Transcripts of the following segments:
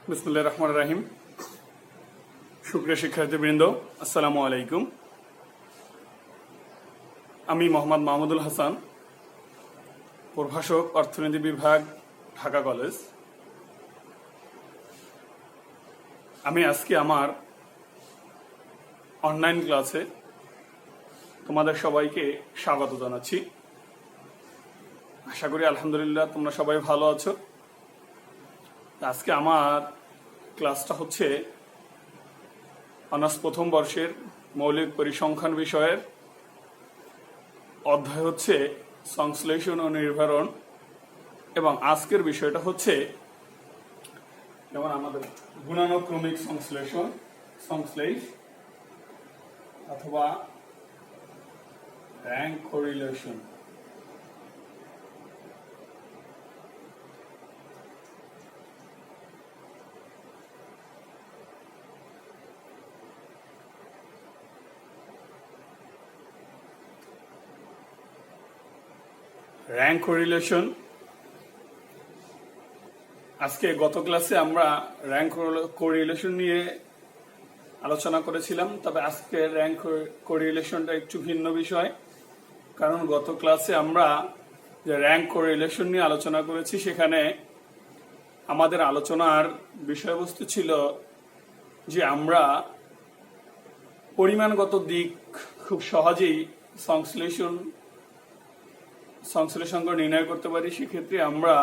বিসমিল্লাহির রহমানির রহিম। সুপ্রিয় শিক্ষার্থীবৃন্দ, আসসালামু আলাইকুম। আমি মোহাম্মদ মাহমুদুল হাসান, প্রভাষক, অর্থনীতি বিভাগ, ঢাকা কলেজ। আমি আজকে আমার অনলাইন ক্লাসে তোমাদের সবাইকে স্বাগত জানাচ্ছি। আশা করি আলহামদুলিল্লাহ তোমরা সবাই ভালো আছো। আজকে আমার ক্লাসটা হচ্ছে অনার্স প্রথম বর্ষের মৌলিক পরিসংখ্যান বিষয়ের অধ্যায় হচ্ছে সংশ্লেষণ ও নির্ভরণ, এবং আজকের বিষয়টা হচ্ছে যেমন আমাদের গুণানুক্রমিক সংশ্লেষ অথবা র্যাঙ্ক কোরিলেশন। র্যাঙ্ক কোরিলেশন, আজকে গত ক্লাসে আমরা র্যাঙ্ক কোরিলেশন নিয়ে আলোচনা করেছিলাম, তবে আজকে র্যাঙ্ক কোরিলেশনটা একটু ভিন্ন বিষয়। কারণ গত ক্লাসে আমরা যে র্যাঙ্ক কোরিলেশন নিয়ে আলোচনা করেছি, সেখানে আমাদের আলোচনার বিষয়বস্তু ছিল যে আমরা পরিমাণগত দিক খুব সহজেই সংশ্লেষণ করে নির্ণয় করতে পারি। সেক্ষেত্রে আমরা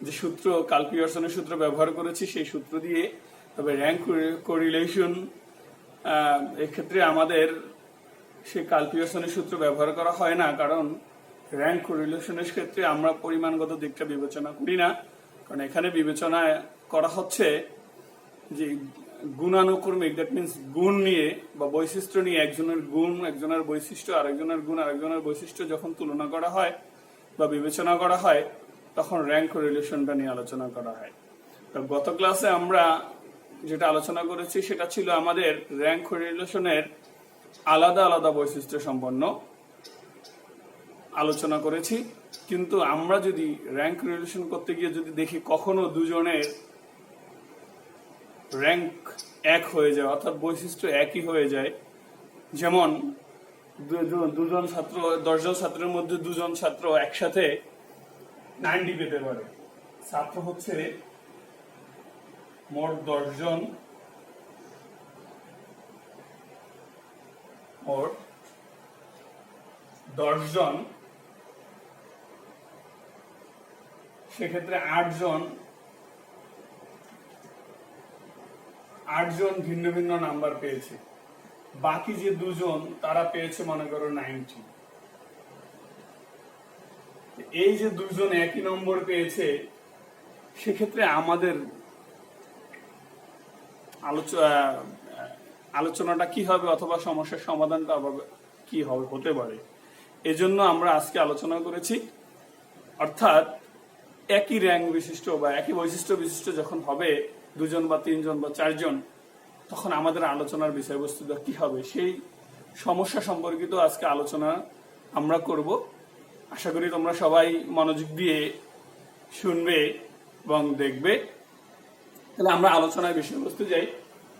যে সূত্র, কার্ল পিয়ারসনের সূত্র ব্যবহার করেছি, সেই সূত্র দিয়ে। তবে র্যাঙ্ক কোরিলেশন এক্ষেত্রে আমাদের সেই কার্ল পিয়ারসনের সূত্র ব্যবহার করা হয় না, কারণ র্যাঙ্ক কোরিলেশনের ক্ষেত্রে আমরা পরিমাণগত দিকটা বিবেচনা করি না। কারণ এখানে বিবেচনা করা হচ্ছে যে গুণানুক্রমিক, দ্যাট মিনস গুণ নিয়ে বা বৈশিষ্ট্য নিয়ে, একজনের গুণ, একজনের বৈশিষ্ট্য, আরেকজনের গুণ, আরেকজনের বৈশিষ্ট্য যখন তুলনা করা হয় বা বিবেচনা করা হয়, তখন র্যাঙ্ক কোরিলেশনটা নিয়ে আলোচনা করা হয়। তো গত ক্লাসে আমরা যেটা আলোচনা করেছি সেটা ছিল আমাদের র্যাঙ্ক কোরিলেশনের আলাদা আলাদা বৈশিষ্ট্য সম্পন্ন আলোচনা করেছি। কিন্তু আমরা যদি র্যাঙ্ক কোরিলেশন করতে গিয়ে যদি দেখি কখনো দুজনের র্যাঙ্ক এক হয়ে যায়, অর্থাৎ বৈশিষ্ট্য একই হয়ে যায়, যেমন 10 জন ছাত্রের মধ্যে 2 জন ছাত্র একসাথে 90 পেতে পারে। ছাত্র হচ্ছে মোট 10 জন, সেক্ষেত্রে 8 জন ভিন্ন ভিন্ন নাম্বার পেয়েছে। বাকি যে 2 জন তারা পেয়েছে মনে করো 90। এই যে 2 জন একই নম্বর পেয়েছে, সেক্ষেত্রে আমাদের আলোচনাটা কি হবে অথবা সমস্যার সমাধানটা কি হবে হতে পারে, এজন্য আমরা আজকে আলোচনা করেছি। অর্থাৎ একই র্যাঙ্ক বিশিষ্ট বা একই বৈশিষ্ট্য বিশিষ্ট যখন হবে 2 জন বা 3 জন বা 4 জন, তখন আমাদের আলোচনার বিষয়বস্তুটা কি হবে, সেই সমস্যা সম্পর্কিত আজকে আলোচনা আমরা করব। আশা করি তোমরা সবাই মনোযোগ দিয়ে শুনবে এবং দেখবে। তাহলে আমরা আলোচনার বিষয়বস্তু যাই।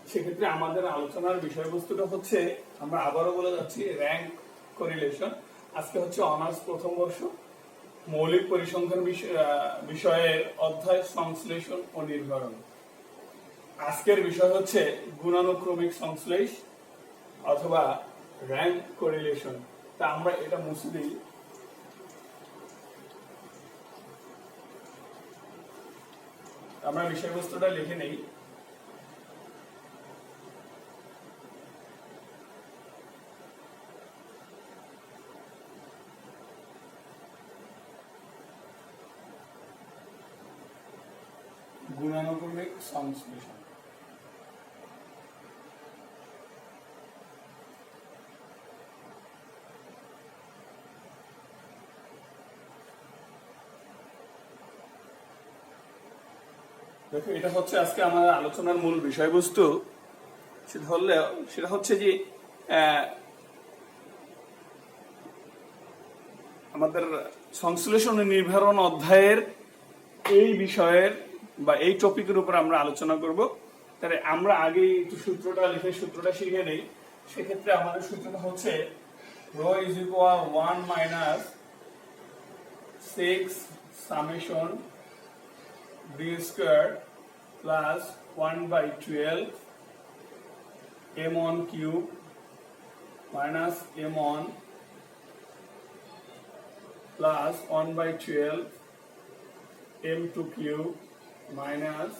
সেক্ষেত্রে আমাদের আলোচনার বিষয়বস্তুটা হচ্ছে, আমরা আবারও বলে যাচ্ছি, র্যাঙ্ক কোরিলেশন। আজকে হচ্ছে অনার্স প্রথম বর্ষ মৌলিক পরিসংখ্যান বিষয়ের অধ্যায় সংশ্লেষণ ও নির্ভরণ। আজকের বিষয় হচ্ছে গুণানুক্রমিক সংশ্লেষ অথবা র্যাঙ্ক কোরিলেশন। তা আমরা এটা মুছে দিই। আমরা বিষয়বস্তুটা লিখে নেই। গুণানুক্রমিক সংশ্লেষণ। দেখো, এটা হচ্ছে আজকে আমাদের আলোচনার মূল বিষয়বস্তু। সেটা হচ্ছে যে আমাদের সংশ্লেষণ ও নির্ভরণ অধ্যায়ের এই বিষয়ের বা এই টপিকের উপর আমরা আলোচনা করব। তাহলে আমরা আগে একটু সূত্রটা লিখে সূত্রটা শিখে নেই। সেক্ষেত্রে আমাদের সূত্রটা হচ্ছে rho is equal 1 minus 6 summation B square plus 1/12 m1 cube minus m1 plus 1/12 m2 cube minus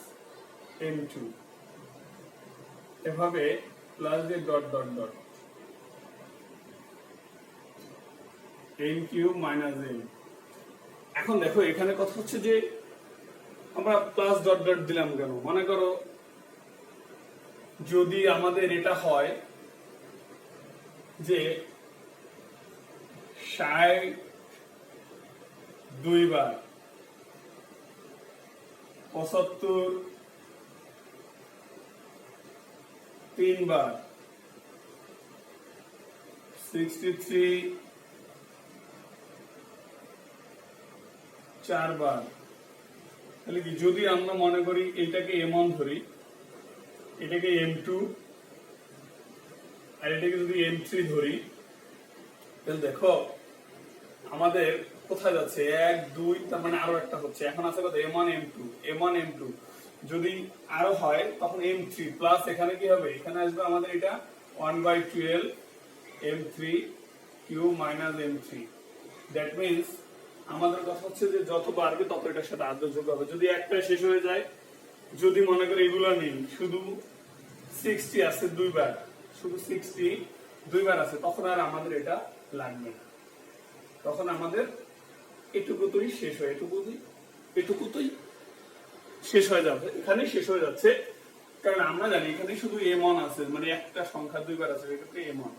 m2, এভাবে প্লাস দিয়ে dot dot dot m cube minus m। এখন দেখো এখানে কথা হচ্ছে যে আমরা প্লাস ডট ডট দিলাম কেন? মনে করো যদি আমাদের এটা হয় যে 60 2 বার, 75 3 বার, 63 4 বার, তাহলে কি যদি আমরা মনে করি এটাকে m1 ধরি, এটাকে m2 আর এটাকে যদি m3 ধরি, তাহলে দেখো আমাদের কোথায় যাচ্ছে 1 2, তার মানে আরো একটা হচ্ছে। এখন আছে কত m1 m2 যদি আরো হয় তখন m3 প্লাস এখানে কি হবে? এখানে আসবে আমাদের এটা 1/12 m3 cube minus m3। That means আমাদের কথা হচ্ছে যে যত বাড়বে তত এটার সাথে আদ্রযোগ হবে। যদি একটা শেষ হয়ে যায়, যদি মনে করি এগুলো নেই, শুধু 60 আছে 2 বার, শুধু 60 2 বার আছে, তখন আর আমাদের এটা লাগবে না। তখন আমাদের এটুকুতেই শেষ হয়, এটুকুতেই শেষ হয়ে যাবে, এখানেই শেষ হয়ে যাচ্ছে। কারণ আমরা জানি এখানে শুধু m1 আছে, মানে একটা সংখ্যা 2 বার আছে, এটাতে m1।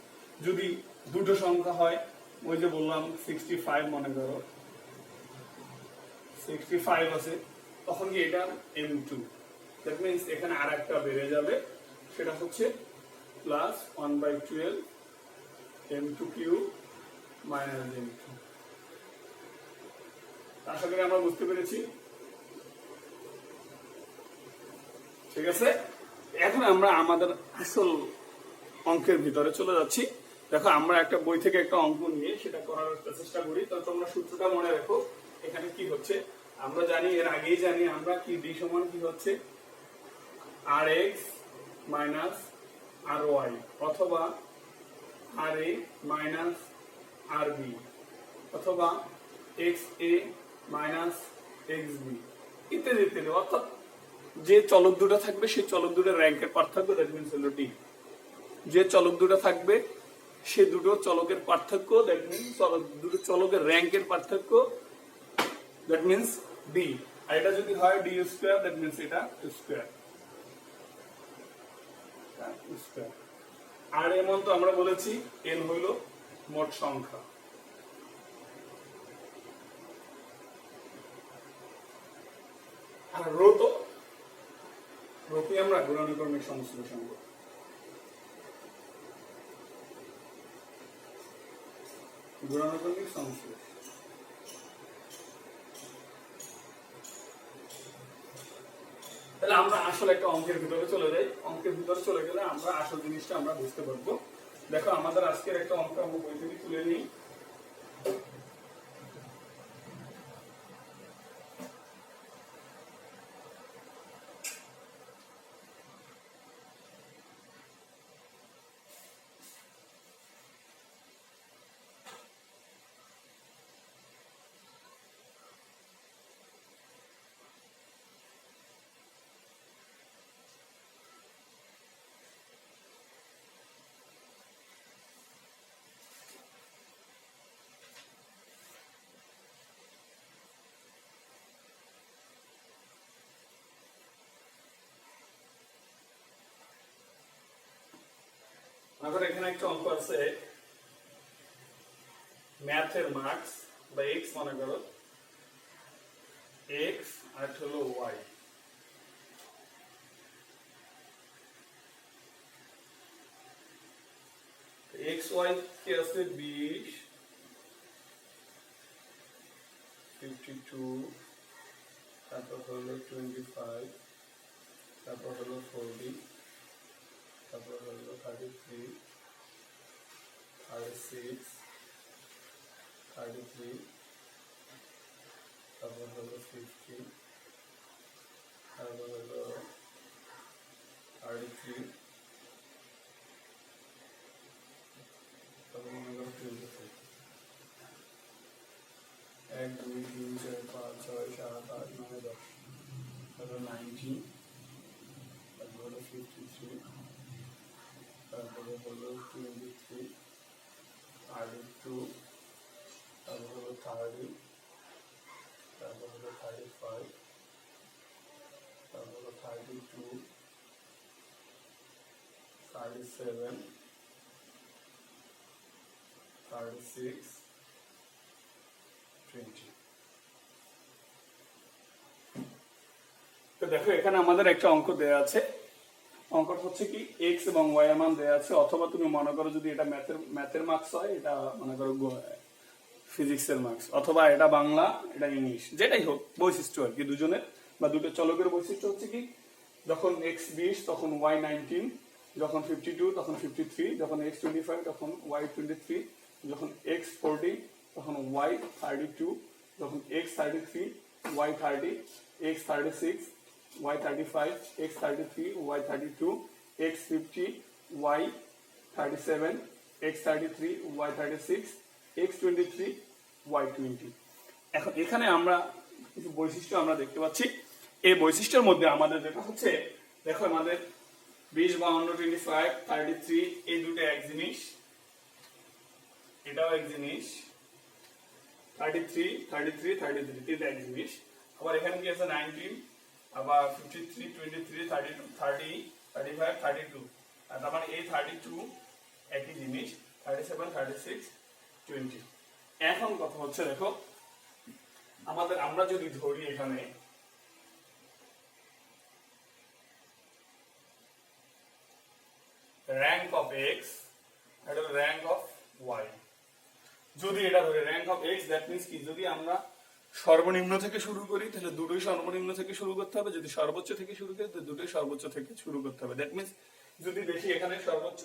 যদি দুটো সংখ্যা হয়, ওই যে বললাম 65 মনে করো 65 আছে, তখন কি এটা m2। দ্যাট মিন্স এখানে আর একটা বেড়ে যাবে, সেটা হচ্ছে plus 1/12 m2 cube minus m2। আশা করি আমরা বুঝতে পেরেছি, ঠিক আছে। এখন আমরা আমাদের আসল অঙ্কের ভিতরে চলে যাচ্ছি। দেখো আমরা একটা বই থেকে একটা অঙ্ক নিয়ে সেটা করার চেষ্টা করি। তো তোমরা সূত্রটা মনে রাখো। এখানে কি হচ্ছে আমরা জানি, এর আগেই জানি আমরা কি d সমান কি হচ্ছে rx মাইনাস ry অথবা ra মাইনাস rb অথবা xa মাইনাস xb ইত্যাদি ইত্যাদি। অর্থাৎ যে চলক দুটো থাকবে সেই চলক দুটোর র্যাঙ্কের পার্থক্য, দ্যাট মিন্স হলো d। যে চলক দুটো থাকবে সে দুটো চলকের পার্থক্য, দ্যাট মিন্স দুটো চলকের র্যাঙ্কের পার্থক্য, দ্যাট মিন্স d। আর এটা যদি হয় d স্কয়ার, দ্যাট মিন্স এটা স্কয়ার। আর এমন তো আমরা বলেছি n হইল মোট সংখ্যা। আর রোকে আমরা গুণানুক্রমিক সংশ্লেষণ করি। গুণানুক্রমিক সংশ্লেষণ। তাহলে আমরা আসলে একটা অঙ্কের ভিতরে চলে যাই। অঙ্কের ভিতরে চলে গেলে আমরা আসল জিনিসটা আমরা বুঝতে পারবো। দেখো আমাদের আজকের একটা অঙ্ক আমরা বই থেকে তুলে নিই। এখন এখানে একটা অঙ্ক আছে, ম্যাথের মার্কস বা x মনে করো, x আর হলো y। x y কি আছে 20, 52, তারপর হলো 25, তারপর হলো 40, তারপর হলো 33, 36, 33, তারপর হলো 50, তারপর হলো 33, তারপর মনে করো 23। 1 2 3 4 5 6 7 8 9 10, তারপর 19, তারপর হলো 53, তারপরে হলো 23, 32, তারপর হলো 30, তারপর হলো 35, তারপর হলো 32, 37, 36, 20। তো দেখো এখানে আমাদের একটা অঙ্ক দেয়া আছে। অঙ্কটা হচ্ছে কি এক্স এবং ওয়াই এর মান দেয়া আছে, অথবা তুমি মনে করো যদি এটা ম্যাথের মার্কস হয়, এটা মনে করো ফিজিক্সের মার্কস, অথবা এটা বাংলা, এটা ইংলিশ, যেটাই হোক বৈশিষ্ট্য আর কি দুজনের বা দুটো চলকের বৈশিষ্ট্য হচ্ছে কি যখন এক্স 20 তখন ওয়াই 19, যখন 52 তখন 53, যখন এক্স 25 তখন ওয়াই 23, যখন এক্স 40 তখন ওয়াই 32, যখন X 33 Y 30, X 36 Y 35, X 33 Y 32, X 50 Y 37, X 33 Y 36, X 23 Y 20। এখন এখানে আমরা কিছু বৈশিষ্ট্য আমরা দেখতে পাচ্ছি। এই বৈশিষ্ট্যের মধ্যে আমাদের যেটা হচ্ছে, দেখো আমাদের 20 52 25 33 এই দুটো এক জিনিস, এটাও এক জিনিস, 33 33 33 তিনটা এক জিনিস। আবার এখানে কি আছে 19, আবার 53 23 32 30 35 32, আর তার মানে এই 32 একই জিনিস, 37 36 20। এখন কথা হচ্ছে দেখো আমরা যদি ধরি এখানে র্যাঙ্ক অফ এক্স আর র্যাঙ্ক অফ ওয়াই, যদি এটা ধরে rank of X, that means কি যদি আমরা সর্বনিম্ন থেকে শুরু করি তাহলে দুটোই সর্বনিম্ন থেকে শুরু করতে হবে, যদি সর্বোচ্চ থেকে শুরু করি তাহলে দুটোই সর্বোচ্চ থেকে শুরু করতে হবে। দ্যাট মিন্স যদি দেখি এখানে সর্বোচ্চ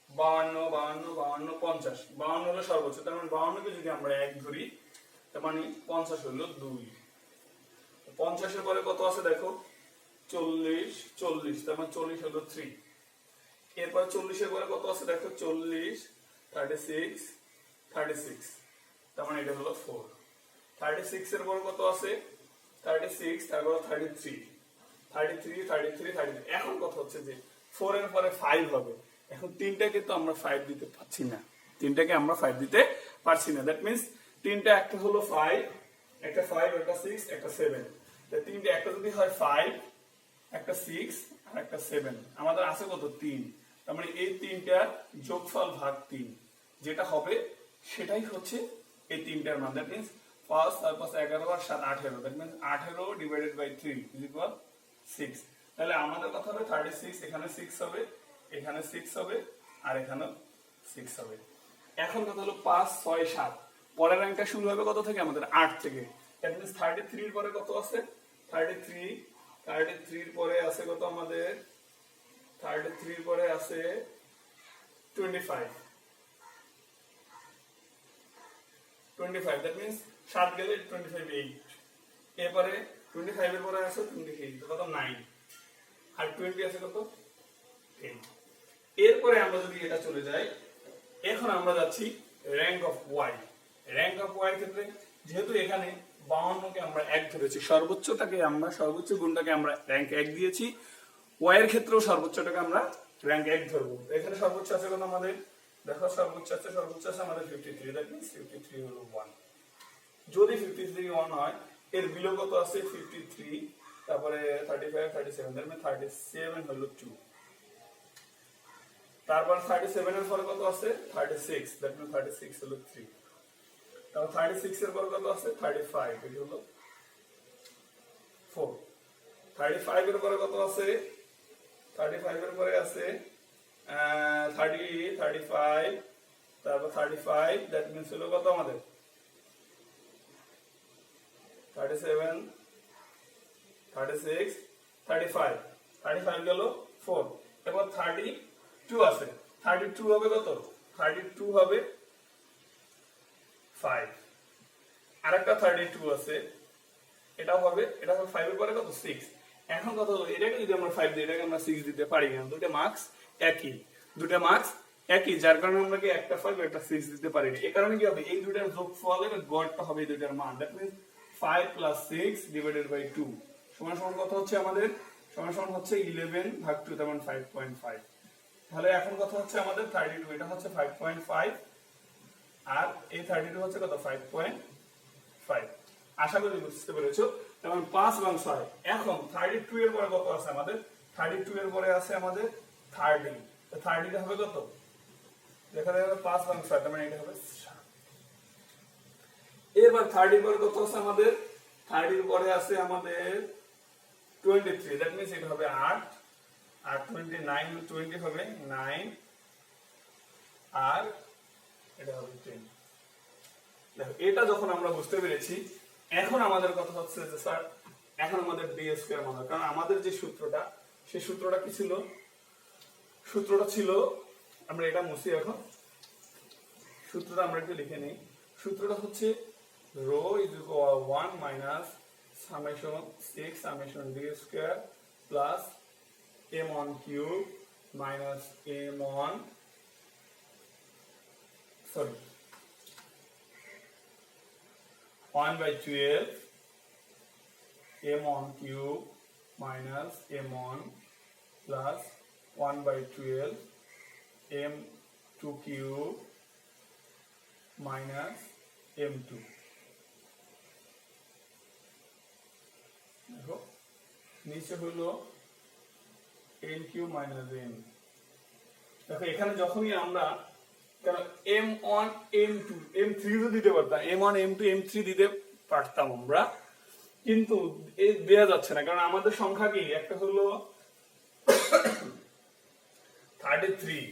52 52 52 50, 52 হলো সর্বোচ্চ, তার মানে 52 কে যদি আমরা 1 ধরি তার মানে 50 হলো 2, 50 এর পরে কত আছে দেখো 40 40, তার মানে 40 হলো 3, এরপর 40 এর পরে কত আছে দেখো 40 36 36, তার মানে এটা হলো 4, 36 এর পরে কত আছে 36, তারপর 33 33 33 33। এখন কথা হচ্ছে যে 4 এর পরে 5 হবে, এখন তিনটাকে তো আমরা 5 দিতে পারছি না, তিনটাকে আমরা 5 দিতে পারছি না। দ্যাট মিন্স তিনটা, একটা হলো 5, একটা 5, একটা 6, একটা 7, তাই তিনটা একটা যদি হয় 5, একটা 6 আর একটা 7, আমাদের আছে কত 3, তার মানে এই তিনটার যোগফল ভাগ 3 যেটা হবে সেটাই হচ্ছে এই তিনটার মান। দ্যাট মিন্স 5 তারপর 11 আর 7 18, that means 18 divided by 3 is equal 6। তাহলে আমাদের কথা হবে 36, এখানে 6 হবে, এখানে 6 হবে, আর এখানেও 6 হবে। এখন কথা হলো 5 6 7, পরের র্যাঙ্কটা শুরু হবে কত থেকে আমাদের 8 থেকে। দ্যাট মিন্স 33 এর পরে কত আছে 33, 33 এর পরে আছে কত আমাদের 33 এর পরে আছে 25, 25, দ্যাট মিন্স 7 গেলে 25 8, এরপরে 25 এর পরে আছে 28, কত 9, আর 20 আছে কত 10। এরপরে আমরা যদি এটা চলে যাই, এখন আমরা যাচ্ছি rank of Y. Rank of Y এর ক্ষেত্রে যেহেতু এখানে 52 কে আমরা 1 ধরেছি, সর্বোচ্চ গুণটাকে আমরা র্যাঙ্ক 1 দিয়েছি, ওয়াই এর ক্ষেত্রেও সর্বোচ্চটাকে আমরা র্যাঙ্ক 1 ধরবো। এখানে সর্বোচ্চ আছে কত আমাদের দেখো, সর্বোচ্চ আছে আমাদের 53, দ্যাট মিন্স 53 হলো 1। যদি 53 1 হয়, এর বিলো কত আছে 53, তারপরে 35 37, দ্যাট মিন্স 37 হলো 2, তারপর 37 এর পরে কত আছে 36, দ্যাট মিন্স 36 হলো 3, তারপর 36 এর পরে কত আছে 35, এটা হলো 4, 35 এর পরে কত আছে 35 এর পরে আছে 35, তারপর 35, দ্যাট মিন্স হলো কত আমাদের 37, 36, 35, 35 গেল 4, এবার 32 আছে, 32 হবে কত, 32 হবে 5, আরেকটা 32 আছে, এটা হবে 5 এর পরে কত 6। এখন কথা হলো এটাকে যদি আমরা 5 দিই, এটাকে আমরা 6 দিতে পারি না, দুটো মার্কস একই, দুটো মার্কস একই, যার কারণে আমরা কি একটা 5 একটা 6 দিতে পারি না। এই কারণে কি হবে, এই দুটার যোগফলের গড়টা হবে এই দুটার মান, দ্যাট মিন্স 5 + 6 / 2 সমান সমান কত হচ্ছে আমাদের, সমান সমান হচ্ছে 11 ভাগ 2, তার মানে 5.5। তাহলে এখন কথা হচ্ছে আমাদের 32, এটা হচ্ছে 5.5 আর এই 32 হচ্ছে কত 5.5। আশা করি বুঝতে পেরেছো। যেমন 5 এবং 6। এখন 32 এর পরে কত আছে আমাদের, 32 এর পরে আছে আমাদের 30, তো 30 টা হবে কত, দেখা যাবে 5 এবং 6, তার মানে এটা হবে 7। এবার 30 এর পরে কত আছে আমাদের, 30 এর পরে আছে আমাদের 23, দ্যাট মিন্স এটা হবে 8 আর 29 20 হবে 9 আর এটা হবে 10। দেখো এটা যখন আমরা বুঝতে পেরেছি, এখন আমাদের কথা হচ্ছে যে স্যার এখন আমাদের ডি স্কয়ার মান, কারণ আমাদের যে সূত্রটা, সেই সূত্রটা কি ছিল, সূত্রটা ছিল, আমরা এটা মুছি এখন, সূত্রটা আমরা একটু লিখে নেই। সূত্রটা হচ্ছে rho is equal 1 minus summation 6 summation D square plus m1 cube minus m1 sorry 1/12 m1 cube minus m1 plus 1/12 m2 cube minus m2। দেখো নিচে হলো n cube minus m। দেখো এখানে যখনই আমরা m1 m2 m3 তো দিতে পারতাম, m1 m2 m3 দিতে পারতাম আমরা, কিন্তু এই দেয়া যাচ্ছে না, কারণ আমাদের সংখ্যা কি, একটা হলো 33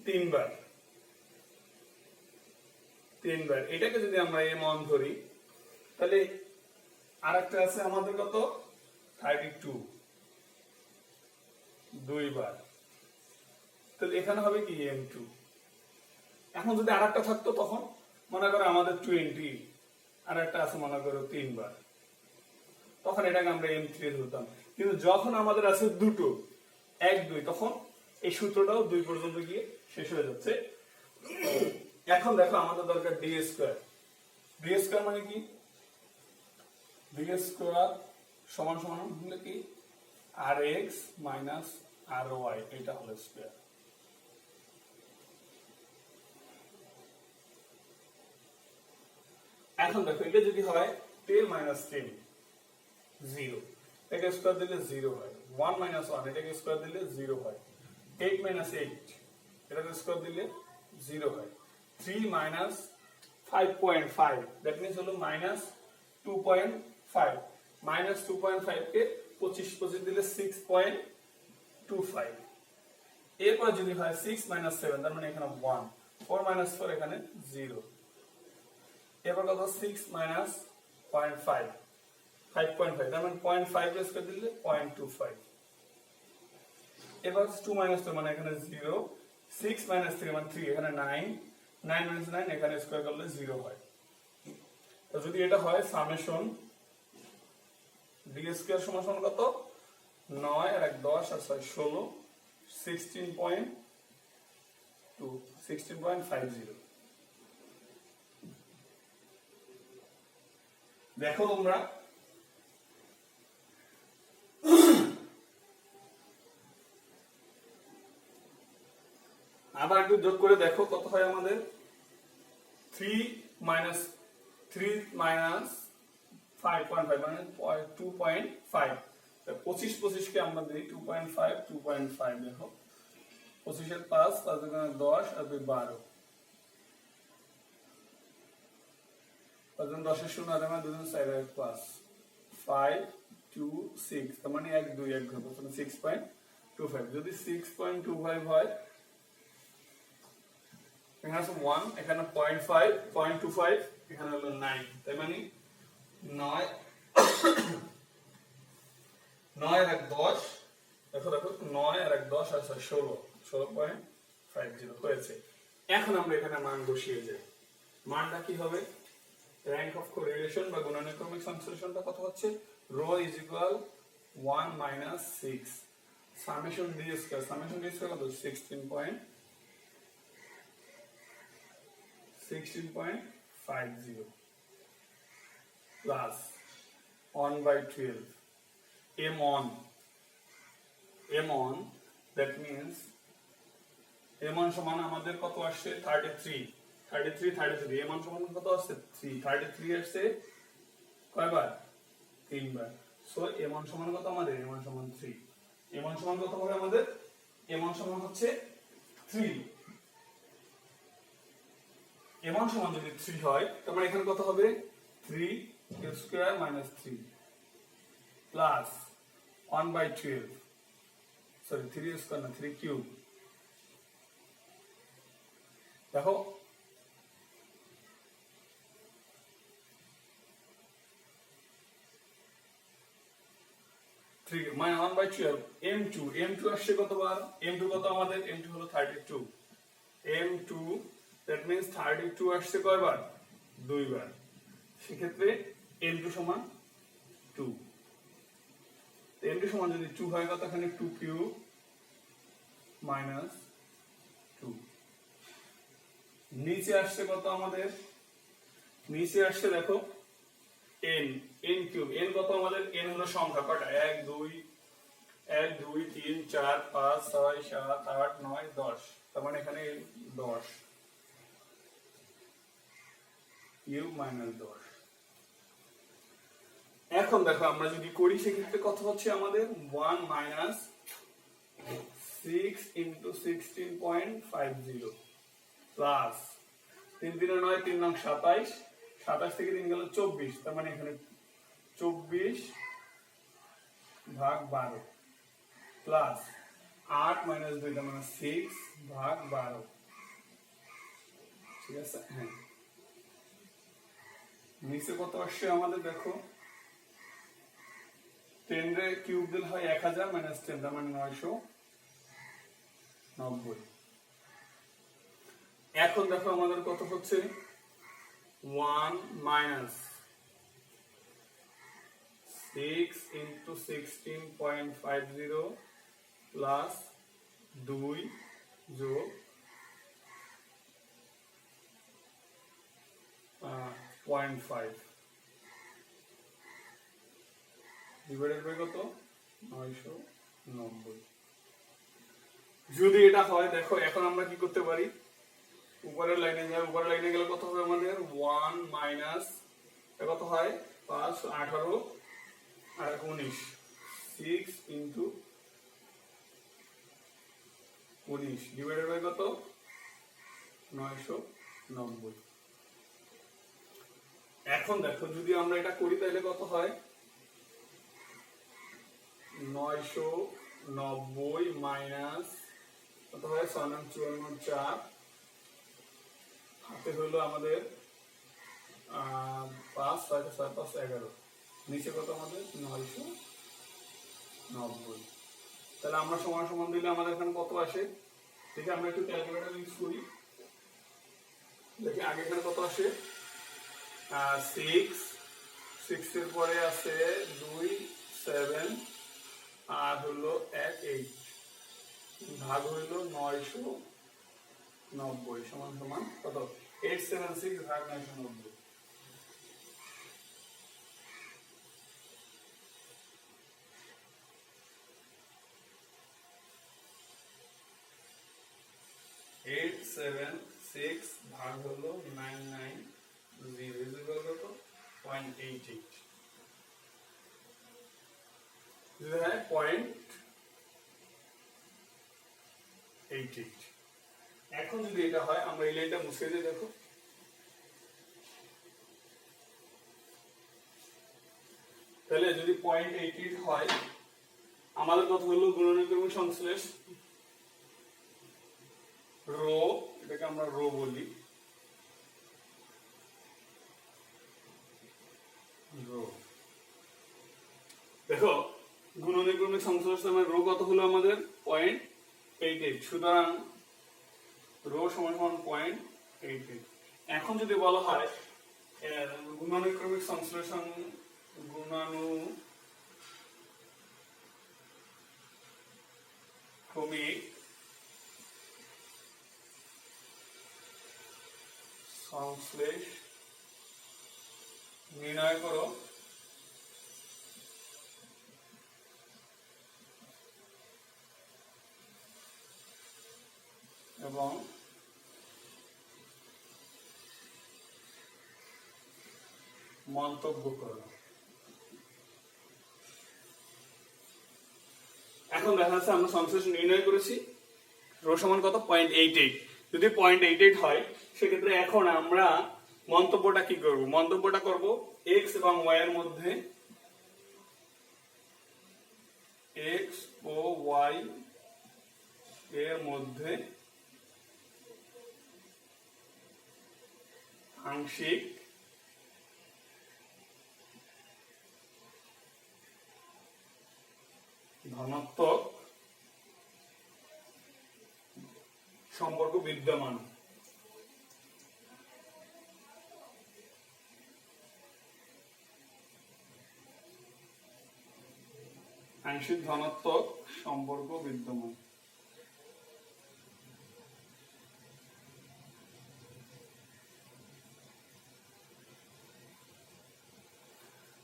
তিনবার, এটাকে যদি আমরা m1 ধরি, তাহলে আরেকটা আছে আমাদের কত 32 দুইবার, তাহলে এখানে হবে কি m2। এখন যদি আরেকটা থাকতো, তখন মনে করো আমাদের 20, আরেকটা আছে মনে করো 3 বার, তখন এটাকে আমরা m3 ধরতাম। কিন্তু যখন আমাদের আছে দুটো 1 2, তখন এই সূত্রটাও 2 পর্যন্ত গিয়ে শেষ হয়ে যাচ্ছে। এখন দেখো আমাদের দরকার ডি স্কয়ার। ডি স্কয়ার মানে কি, ডি স্কয়ার সমান সমান হলে কি rx মাইনাস ry, এটা হলো স্কয়ার। এখন দেখো এটা যদি হয় 10 - 10 0, এটাকে স্কয়ার দিলে 0 হয়, 1 - 1 এটাকে স্কয়ার দিলে 0 হয়, 8 - 8 এটাকে স্কয়ার দিলে 0 হয়, 3 - 5.5 দ্যাট মিন্স হলো -2.5, -2.5 কে 25 দিলে 6.25। এরপর যদি হয় 6 - 7, তার মানে এখানে 1, 4 - 4 এখানে 0। এবার কত 6 - 0.5 5.5, তার মানে 0.5 এর স্কয়ার দিলে 0.25। এবার 2 - 2 মানে এখানে 0, 6 - 3 মানে 3, এখানে 9, 9 - 9 এখানে স্কয়ার করলে 0 হয়। তো যদি এটা হয় সামেশন ডি স্কয়ার সমান সমান কত, 9 আর 1 10 আর 6 16, 16.50। দেখো তোমরা আবার একটু যোগ করে দেখো কত হয় আমাদের, 3 - 5.5 মানে 2.5, 25 কে আমরা দিই 2.5 দেখো 25 এর 5 এখানে 10 আর 2 12, 10 এর 0 আর আমরা 2 4 আর 5 5 2 6, তার মানে 1 2 1 ঘর, তাহলে 6.25। যদি 6.25 হয়, এখানে আছে 1, এখানে 0.5 0.25, এখানে হলো 9, তাই মানে 9 9 আর 10, দেখো দেখো 9 আর 10 আর 16, 16.50 হয়েছে। এখন আমরা এখানে মান বসিয়ে যাই। মানটা কি হবে? র্যাঙ্ক অফ কোরিলেশন বা গুণানুক্রমিক সংশ্লেষণটা কত হচ্ছে? Rho is equal 1 minus 6 summation D square. Summation D square কত? 16.50 plus 1/12 m1 that means m1 সমান আমাদের কত আসছে? 33 m1 সমান কত আসছে? 3 33 আসছে কয়বার? 3 বার। সো m1 সমান কত আমাদের? m1 সমান 3। m1 সমান কত হবে আমাদের? m1 সমান হচ্ছে 3। m1 সমান যদি 3 হয় তার মানে এখানে কত হবে? 3 cube square minus 3 plus 1/12, sorry 3 square না 3 কিউব। দেখো মানে 1/12 m2 আসছে কতবার? m2 কত আমাদের? m2 হলো 32। m2 that means 32 আসছে কয়বার? 2 বার। সেক্ষেত্রে m2 সমান 2। m2 সমান যদি 2 হয় কত? এখানে 2 কিউব মাইনাস 2। নিচে আসছে কত আমাদের? নিচে আসছে দেখো n কিউব। n কত আমাদের? n হলো সংখ্যা কয়টা? 1 2 3 4 5 6 7 8 9 10। তার মানে এখানে 10 কিউব মাইনাস 10। এখন দেখো আমরা যদি করি সেক্ষেত্রে কত হচ্ছে আমাদের? 1 মাইনাস 6 ইন্টু 16.50 প্লাস 3 3 9 3 9 27, 27 থেকে 3 গেল 24, তার মানে এখানে 24 ভাগ 12 প্লাস 8 মাইনাস 2 তার মানে 6 ভাগ 12। ঠিক আছে? হ্যাঁ, নিচে কত আসছে আমাদের? দেখো 10 রে কিউব দিলে হয় 1000 মাইনাস 10 তার মানে 990। এখন দেখো আমাদের কত হচ্ছে? 1 মাইনাস 6 ইন্টু 16.50 প্লাস 2 যোগ 0.5 ডিভাইডেড বাই কত? 990। যদি এটা হয় দেখো এখন আমরা কি করতে পারি? উপরের লাইনে যাই। উপরের লাইনে গেলে কত হবে আমাদের? 1 মাইনাস কত হয়? 5 18 আর 19, 6 ইন্টু 19 ডিভাইডেড বাই কত? 990। এখন দেখো যদি আমরা এটা করি তাহলে কত হয়? 990 মাইনাস কত হয়? 6 9 54 4 হাতে হলো আমাদের 5 6 7 5 11, নিচে কত আমাদের? 990। তাহলে আমরা সমান সমান দিলে আমাদের এখানে কত আসে? দেখি আমরা একটু ক্যালকুলেটর ইউজ করি। দেখি আগে এখানে কত আসে? 6 এর পরে আছে 2 7 আর হলো 1 8 ভাগ হইল 990 সমান সমান কত? 876 ভাগ 990। এইট সেভেন সিক্স ভাগ হলো 990 কত? 0.88। হ্যাঁ 0.88। এখন যদি এটা হয় আমরা এই লাইনটা মুছে দিয়ে দেখো। তাহলে যদি 0.88 হয় আমাদের কত হলো? গুণনীয়ক্রমিক সংশ্লেষ রো, এটাকে আমরা রো বলি, রো দেখো গুণনিক্রমিক সংশ্লেষণের রো কত হলো আমাদের 0.88, সুতরাং রো সমান সমান 0.88। এখন যদি বলা হয় গুণানুক্রমিক সংশ্লেষণ গুণানুক্রমিক সংশ্লেষ নির্ণয় করো এবং মন্তব্য করো। এখন দেখা যাচ্ছে আমরা সংশ্লেষ নির্ণয় করেছি, রো সমান কত 0.88। যদি 0.88 হয় সেক্ষেত্রে এখন আমরা মন্তব্যটা কি করব? মন্তব্যটা করব x এবং y এর মধ্যে, x ও y এর মধ্যে আংশিক ধনাত্মক সম্পর্ক বিদ্যমান। আংশিক ধনাত্মক সম্পর্ক বিদ্যমান।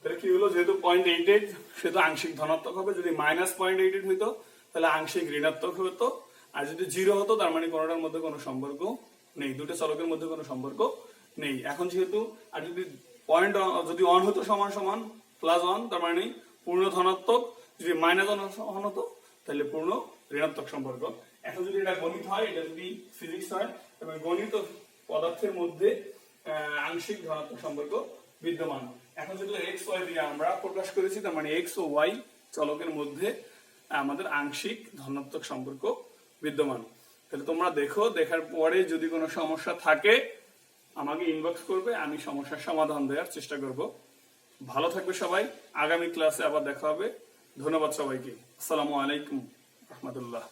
তাহলে কি হলো, যেহেতু 0.88 সেহেতু আংশিক ধনাত্মক হবে। যদি -0.88 হইতো তাহলে আংশিক ঋণাত্মক হতো, আর যদি 0 হতো তার মানে কোনোটার মধ্যে কোনো সম্পর্ক নেই, দুটো চলকের মধ্যে কোনো সম্পর্ক নেই। এখন যেহেতু আর যদি পয়েন্ট যদি 1 হতো সমান সমান +1 তার মানে পূর্ণ ধনাত্মক, যদি -1 হতো তাহলে পূর্ণ ঋণাত্মক সম্পর্ক। এখন যদি এটা গণিত হয়, এটা যদি ফিজিক্স হয়, এবং গণিত পদার্থের মধ্যে আংশিক ধনাত্মক সম্পর্ক বিদ্যমান। এখন যেগুলো x y দিয়ে আমরা প্রকাশ করেছি, তার মানে x ও y চলকের মধ্যে আমাদের আংশিক ধনাত্মক সম্পর্ক বিদ্যমান। তাহলে তোমরা দেখো, দেখার পরে যদি কোনো সমস্যা থাকে আমাকে ইনবক্স করবে, আমি সমস্যার সমাধান দেওয়ার চেষ্টা করব। ভালো থাকবে সবাই, আগামী ক্লাসে আবার দেখা হবে। ধন্যবাদ সবাইকে। আসসালামু আলাইকুম রহমতুল্লাহ।